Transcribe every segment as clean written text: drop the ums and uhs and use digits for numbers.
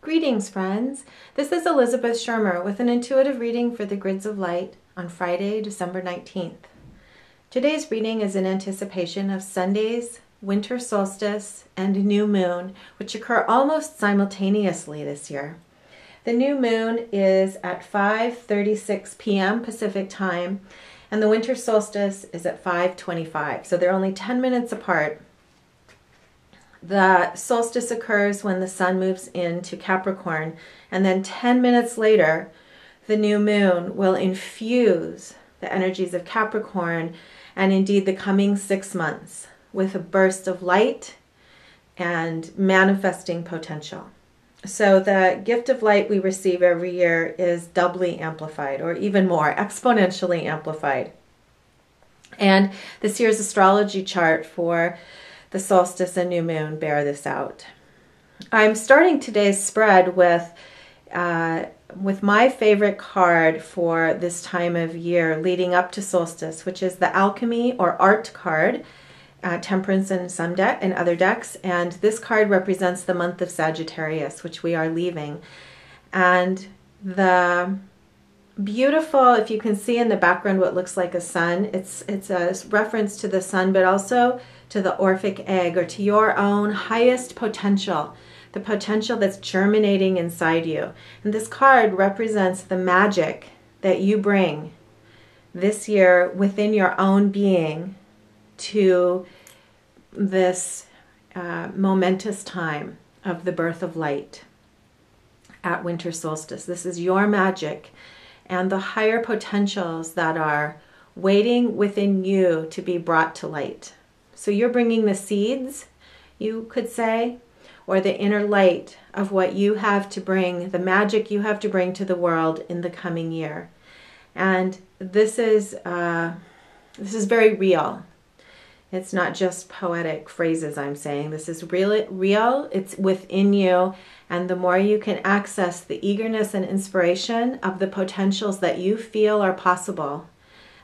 Greetings, friends. This is Elizabeth Shermer with an intuitive reading for the Grids of Light on Friday, December 19th. Today's reading is in anticipation of Sunday's winter solstice and new moon, which occur almost simultaneously this year. The new moon is at 5:36 p.m. Pacific time, and the winter solstice is at 5:25, so they're only 10 minutes apart. The solstice occurs when the sun moves into Capricorn, and then 10 minutes later, the new moon will infuse the energies of Capricorn and indeed the coming 6 months with a burst of light and manifesting potential. So the gift of light we receive every year is doubly amplified, or even more, exponentially amplified. And this year's astrology chart for the solstice and new moon bear this out. I'm starting today's spread with my favorite card for this time of year leading up to solstice, which is the Alchemy or Art card, Temperance in some and other decks. And this card represents the month of Sagittarius, which we are leaving. And the beautiful, if you can see in the background what looks like a sun, it's a reference to the sun, but also to the Orphic egg, or to your own highest potential, the potential that's germinating inside you. And this card represents the magic that you bring this year within your own being to this momentous time of the birth of light at winter solstice. This is your magic and the higher potentials that are waiting within you to be brought to light. So you're bringing the seeds, you could say, or the inner light of what you have to bring, the magic you have to bring to the world in the coming year. And this is very real. It's not just poetic phrases I'm saying. This is real. It's within you. And the more you can access the eagerness and inspiration of the potentials that you feel are possible,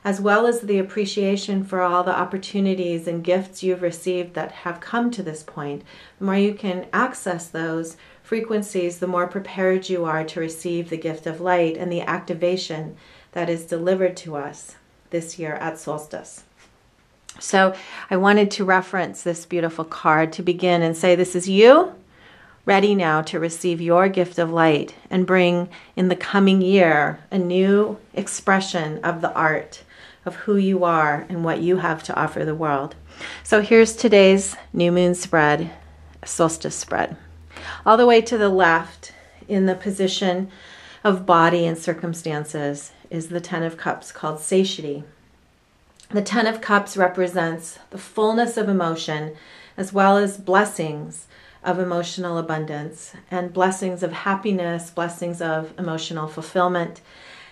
as well as the appreciation for all the opportunities and gifts you've received that have come to this point, the more you can access those frequencies, the more prepared you are to receive the gift of light and the activation that is delivered to us this year at solstice. So I wanted to reference this beautiful card to begin and say, this is you ready now to receive your gift of light and bring in the coming year a new expression of the art of who you are and what you have to offer the world. So here's today's new moon spread, solstice spread. All the way to the left in the position of body and circumstances is the Ten of Cups, called satiety. The Ten of Cups represents the fullness of emotion as well as blessings of emotional abundance and blessings of happiness, blessings of emotional fulfillment,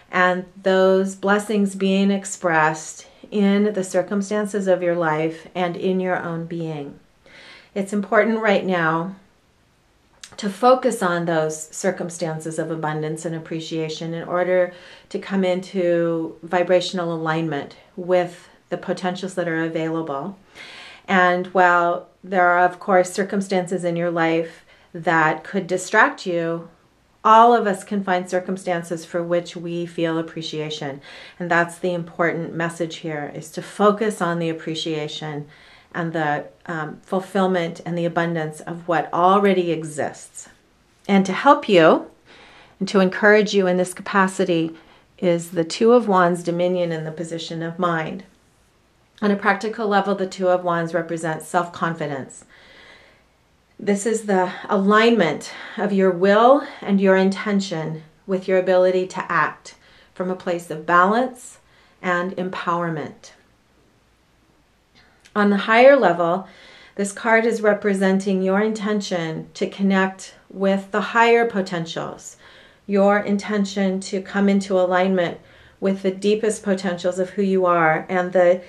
and those blessings being expressed in the circumstances of your life and in your own being. It's important right now to focus on those circumstances of abundance and appreciation in order to come into vibrational alignment with the potentials that are available. And while there are, of course, circumstances in your life that could distract you, all of us can find circumstances for which we feel appreciation. And that's the important message here, is to focus on the appreciation and the fulfillment and the abundance of what already exists. And to help you and to encourage you in this capacity is the Two of Wands dominion in the position of mind. On a practical level, the Two of Wands represents self-confidence. This is the alignment of your will and your intention with your ability to act from a place of balance and empowerment. On the higher level, this card is representing your intention to connect with the higher potentials, your intention to come into alignment with the deepest potentials of who you are and the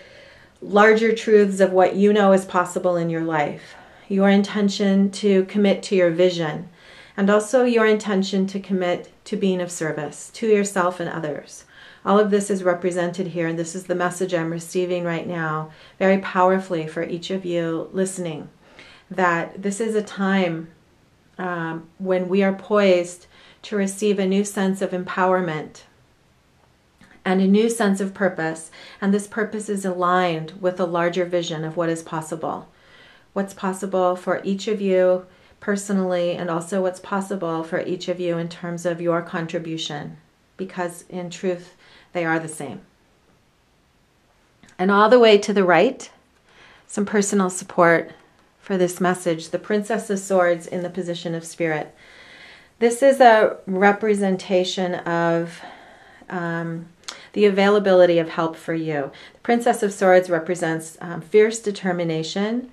larger truths of what you know is possible in your life. Your intention to commit to your vision, and also your intention to commit to being of service to yourself and others. All of this is represented here, and this is the message I'm receiving right now very powerfully for each of you listening, that this is a time when we are poised to receive a new sense of empowerment and a new sense of purpose. And this purpose is aligned with a larger vision of what is possible. What's possible for each of you personally, and also what's possible for each of you in terms of your contribution, because in truth, they are the same. And all the way to the right, some personal support for this message, the Princess of Swords in the position of Spirit. This is a representation of the availability of help for you. The Princess of Swords represents fierce determination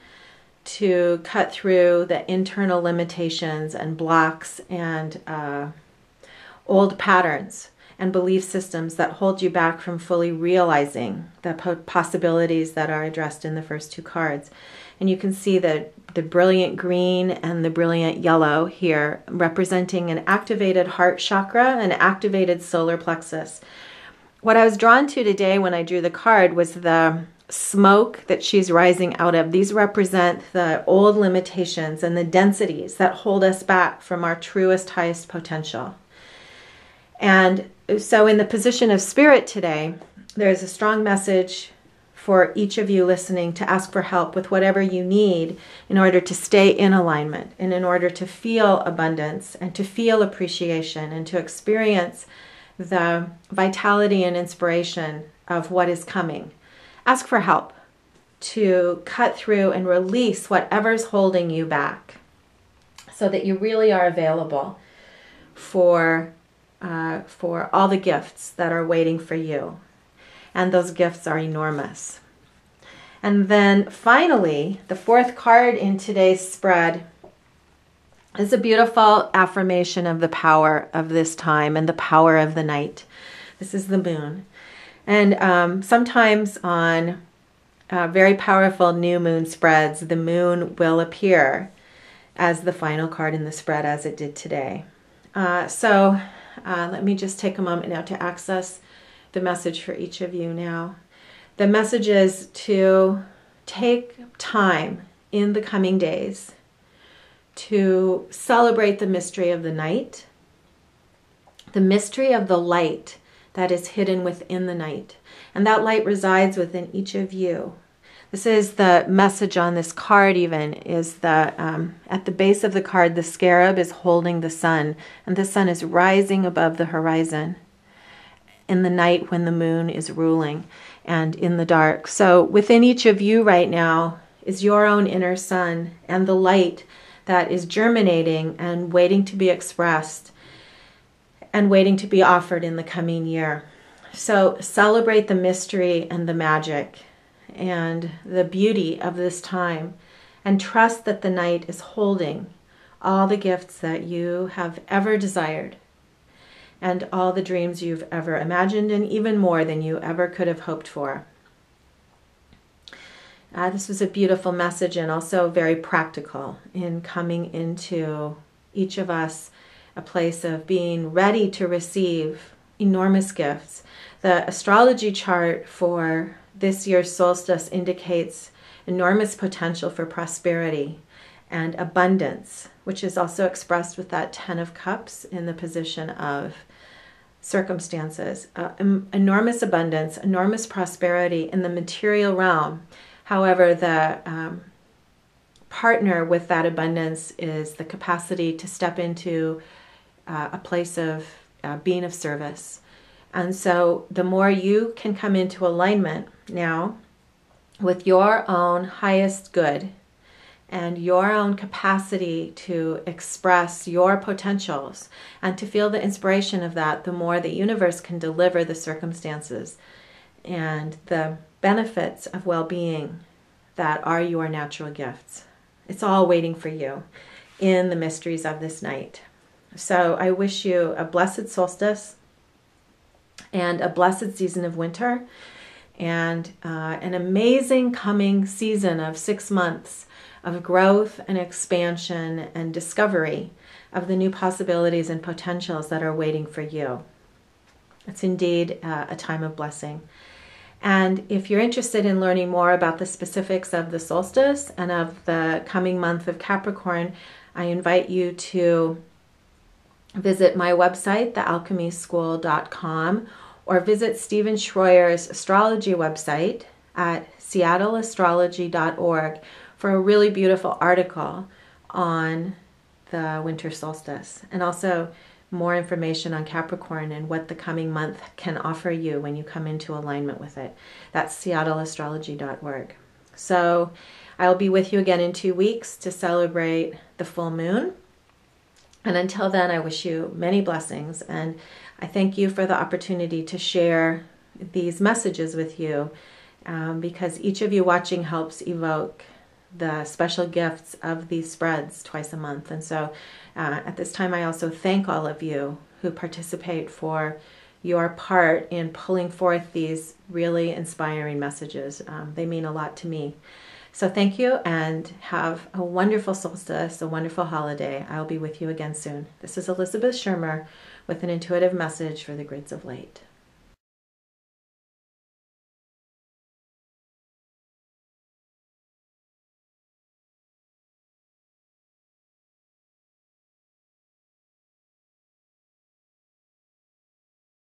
to cut through the internal limitations and blocks and old patterns and belief systems that hold you back from fully realizing the possibilities that are addressed in the first two cards. And you can see the brilliant green and the brilliant yellow here, representing an activated heart chakra, an activated solar plexus. What I was drawn to today when I drew the card was the smoke that she's rising out of. These represent the old limitations and the densities that hold us back from our truest, highest potential. And so in the position of Spirit today, there's a strong message for each of you listening to ask for help with whatever you need in order to stay in alignment and in order to feel abundance and to feel appreciation and to experience the vitality and inspiration of what is coming. Ask for help to cut through and release whatever's holding you back so that you really are available for all the gifts that are waiting for you. And those gifts are enormous. And then finally, the fourth card in today's spread is a beautiful affirmation of the power of this time and the power of the night. This is the moon. And sometimes on very powerful new moon spreads, the moon will appear as the final card in the spread, as it did today. So let me just take a moment now to access the message for each of you now. The message is to take time in the coming days to celebrate the mystery of the night, the mystery of the light that is hidden within the night. And that light resides within each of you. This is the message on this card even, is that at the base of the card, the scarab is holding the sun, and the sun is rising above the horizon in the night when the moon is ruling and in the dark. So within each of you right now is your own inner sun and the light that is germinating and waiting to be expressed and waiting to be offered in the coming year. So celebrate the mystery and the magic and the beauty of this time, and trust that the night is holding all the gifts that you have ever desired and all the dreams you've ever imagined, and even more than you ever could have hoped for. This was a beautiful message and also very practical in coming into each of us a place of being ready to receive enormous gifts. The astrology chart for this year's solstice indicates enormous potential for prosperity and abundance, which is also expressed with that 10 of Cups in the position of circumstances. Enormous abundance, enormous prosperity in the material realm. However, the partner with that abundance is the capacity to step into a place of being of service. And so the more you can come into alignment now with your own highest good and your own capacity to express your potentials and to feel the inspiration of that, the more the universe can deliver the circumstances and the benefits of well-being that are your natural gifts. It's all waiting for you in the mysteries of this night. So I wish you a blessed solstice and a blessed season of winter and an amazing coming season of 6 months of growth and expansion and discovery of the new possibilities and potentials that are waiting for you. It's indeed a time of blessing. And if you're interested in learning more about the specifics of the solstice and of the coming month of Capricorn, I invite you to visit my website, thealchemyschool.com, or visit Stephen Schroyer's astrology website at seattleastrology.org for a really beautiful article on the winter solstice, and also more information on Capricorn and what the coming month can offer you when you come into alignment with it. That's seattleastrology.org. So I'll be with you again in 2 weeks to celebrate the full moon. And until then, I wish you many blessings, and I thank you for the opportunity to share these messages with you, because each of you watching helps evoke the special gifts of these spreads twice a month. And so at this time, I also thank all of you who participate for your part in pulling forth these really inspiring messages. They mean a lot to me. So thank you, and have a wonderful solstice, a wonderful holiday. I'll be with you again soon. This is Elizabeth Shermer with an intuitive message for the Grids of Light.